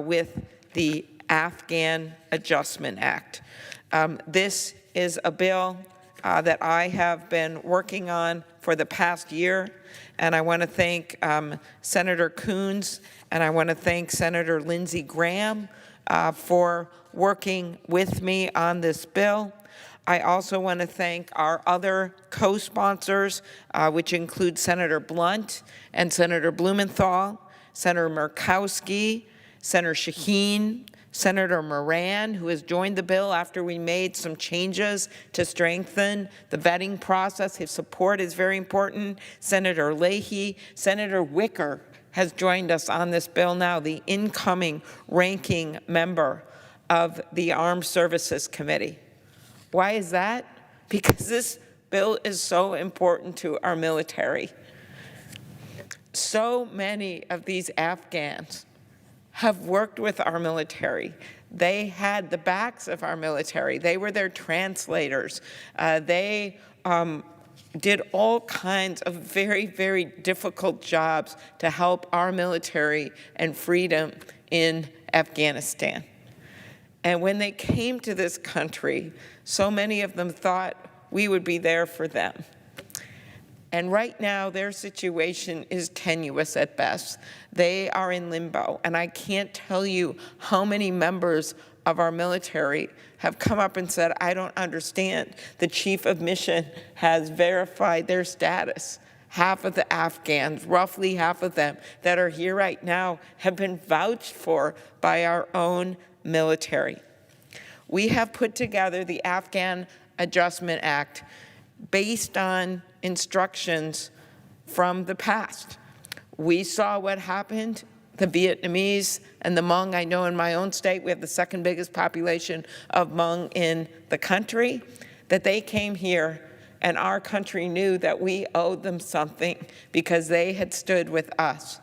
with the Afghan Adjustment Act. This is a bill that I have been working on for the past year, and I want to thank Senator Coons and I want to thank Senator Lindsey Graham for working with me on this bill. I also want to thank our other co-sponsors, which include Senator Blunt and Senator Blumenthal, Senator Murkowski, Senator Shaheen, Senator Moran, who has joined the bill after we made some changes to strengthen the vetting process. His support is very important. Senator Leahy, Senator Wicker has joined us on this bill now, the incoming ranking member of the Armed Services Committee. Why is that? Because this bill is so important to our military. So many of these Afghans have worked with our military. They had the backs of our military. They were their translators. They did all kinds of very, very difficult jobs to help our military and freedom in Afghanistan. And when they came to this country, so many of them thought we would be there for them. And right now, their situation is tenuous at best. They are in limbo, and I can't tell you how many members of our military have come up and said, I don't understand. The chief of mission has verified their status. Half of the Afghans, roughly half of them that are here right now, have been vouched for by our own military. We have put together the Afghan Adjustment Act based on instructions from the past. We saw what happened. The Vietnamese and the Hmong, I know in my own state, we have the second biggest population of Hmong in the country, that they came here and our country knew that we owed them something because they had stood with us.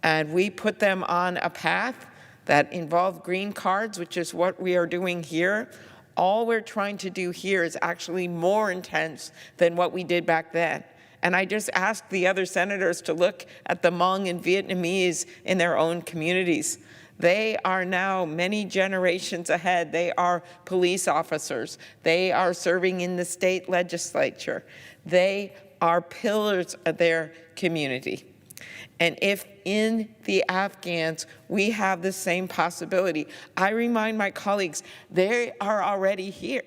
And we put them on a path that involved green cards, which is what we are doing here. All we're trying to do here is actually more intense than what we did back then. And I just asked the other senators to look at the Hmong and Vietnamese in their own communities. They are now many generations ahead. They are police officers. They are serving in the state legislature. They are pillars of their community. And if in the Afghans we have the same possibility, I remind my colleagues, they are already here.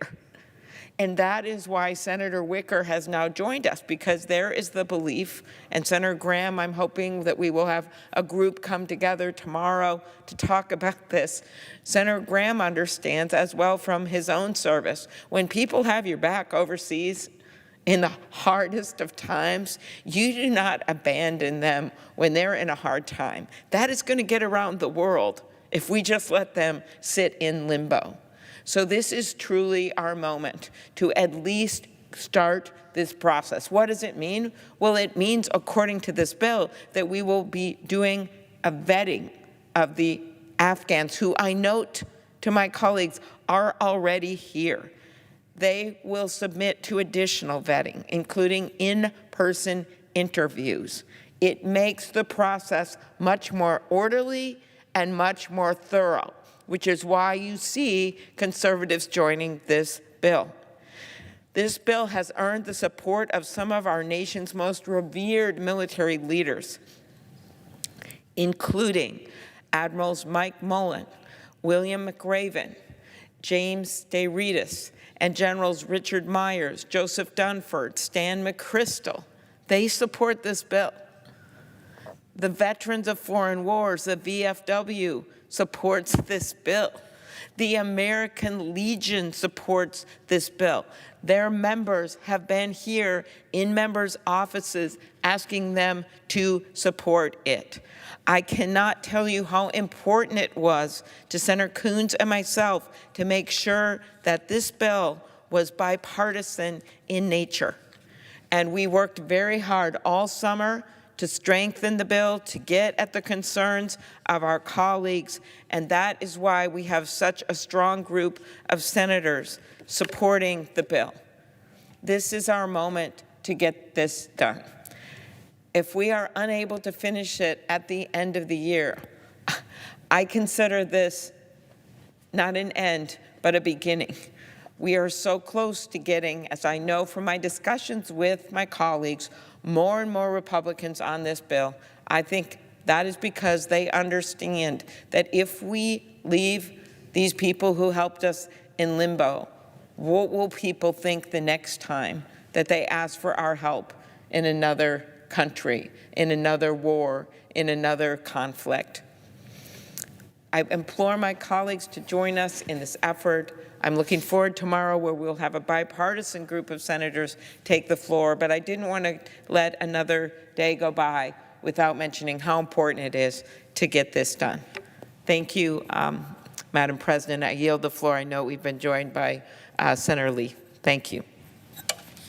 And that is why Senator Wicker has now joined us, because there is the belief, and Senator Graham, I'm hoping that we will have a group come together tomorrow to talk about this. Senator Graham understands as well from his own service, when people have your back overseas, in the hardest of times, you do not abandon them when they're in a hard time. That is going to get around the world if we just let them sit in limbo. So this is truly our moment to at least start this process. What does it mean? Well, it means, according to this bill, that we will be doing a vetting of the Afghans who, I note to my colleagues, are already here. They will submit to additional vetting, including in-person interviews. It makes the process much more orderly and much more thorough, which is why you see conservatives joining this bill. This bill has earned the support of some of our nation's most revered military leaders, including Admirals Mike Mullen, William McRaven, James DeRitis, and Generals Richard Myers, Joseph Dunford, Stan McChrystal. They support this bill. The Veterans of Foreign Wars, the VFW, supports this bill. The American Legion supports this bill. Their members have been here in members' offices asking them to support it. I cannot tell you how important it was to Senator Coons and myself to make sure that this bill was bipartisan in nature. And we worked very hard all summer to strengthen the bill, to get at the concerns of our colleagues, and that is why we have such a strong group of senators supporting the bill. This is our moment to get this done. If we are unable to finish it at the end of the year, I consider this not an end, but a beginning. We are so close to getting, as I know from my discussions with my colleagues, more and more Republicans on this bill. I think that is because they understand that if we leave these people who helped us in limbo, what will people think the next time that they ask for our help in another country, in another war, in another conflict? I implore my colleagues to join us in this effort. I'm looking forward tomorrow where we'll have a bipartisan group of senators take the floor, but I didn't want to let another day go by without mentioning how important it is to get this done. Thank you, Madam President. I yield the floor. I know we've been joined by Senator Lee. Thank you.